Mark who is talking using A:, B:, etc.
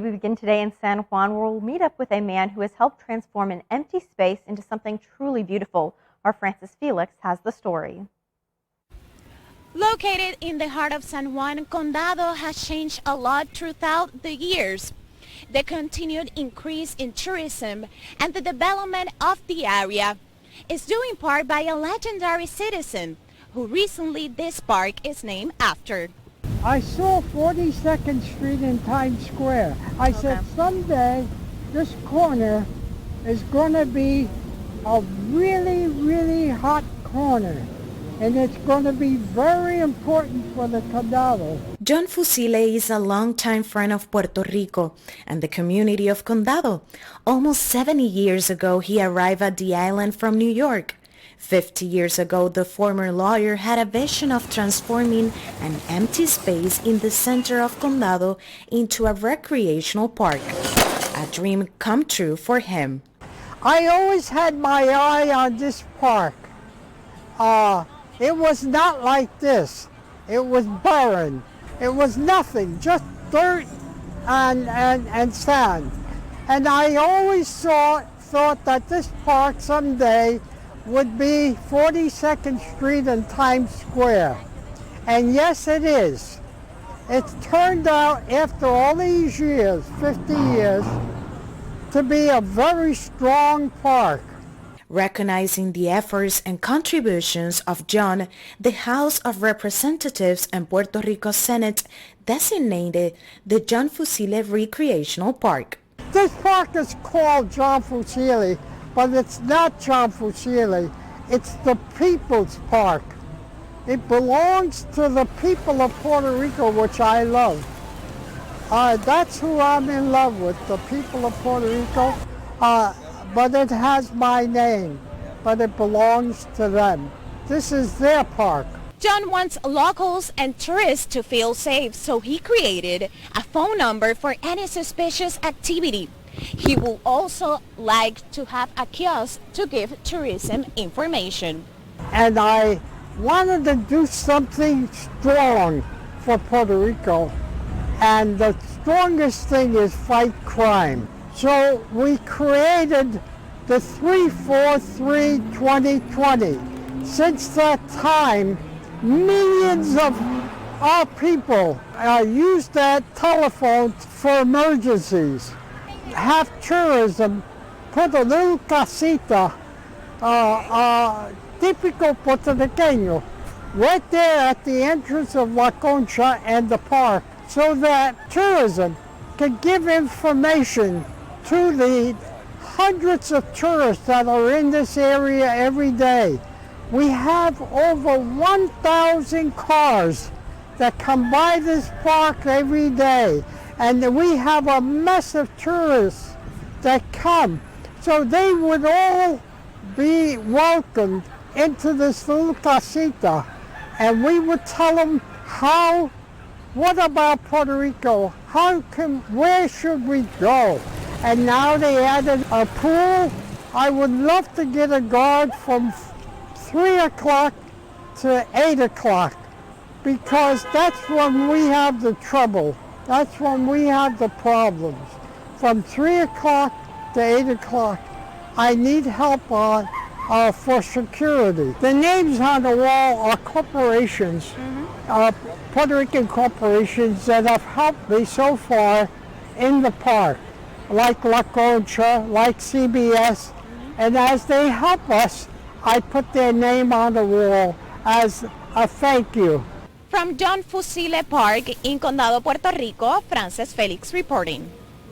A: We begin today in San Juan, where we'll meet up with a man who has helped transform an empty space into something truly beautiful. Our Francis Felix has the story.
B: Located in the heart of San Juan, Condado has changed a lot throughout the years. The continued increase in tourism and the development of the area is due in part by a legendary citizen who recently this park is named after.
C: I saw 42nd Street in Times Square. I said someday this corner is going to be a really, really hot corner. And it's going to be very important for the Condado.
D: John Fusile is a longtime friend of Puerto Rico and the community of Condado. Almost 70 years ago, he arrived at the island from New York. 50 years ago, the former lawyer had a vision of transforming an empty space in the center of Condado into a recreational park. A dream come true for him.
C: I always had my eye on this park. It was not like this. It was barren. It was nothing, just dirt and sand. And I always thought that this park someday would be 42nd Street and Times Square. And yes, it is. It's turned out, after all these years, 50 years, to be a very strong park.
D: Recognizing the efforts and contributions of John, the House of Representatives and Puerto Rico Senate designated the John Fusile Recreational Park.
C: This park is called John Fusile, but it's not John Fusile. It's the People's Park. It belongs to the people of Puerto Rico, which I love. That's who I'm in love with, the people of Puerto Rico. But it has my name, but it belongs to them. This is their park.
B: John wants locals and tourists to feel safe, so he created a phone number for any suspicious activity. He will also like to have a kiosk to give tourism information.
C: And I wanted to do something strong for Puerto Rico, and the strongest thing is fight crime. So we created the 343-2020. Since that time, millions of our people use that telephone for emergencies. Have tourism, put a little casita, típico puertorriqueño, right there at the entrance of La Concha and the park, so that tourism can give information to the hundreds of tourists that are in this area every day. We have over 1,000 cars that come by this park every day, and we have a mess of tourists that come. So they would all be welcomed into this little casita, and we would tell them what about Puerto Rico? Where should we go? And now they added a pool. I would love to get a guard from 3 o'clock to 8 o'clock, because that's when we have the trouble. That's when we have the problems. From 3 o'clock to 8 o'clock, I need help for security. The names on the wall are corporations, Puerto Rican corporations that have helped me so far in the park, like La Concha, like CBS, and as they help us, I put their name on the wall as a thank you.
B: From John Fusile Park in Condado, Puerto Rico, Francis Felix reporting.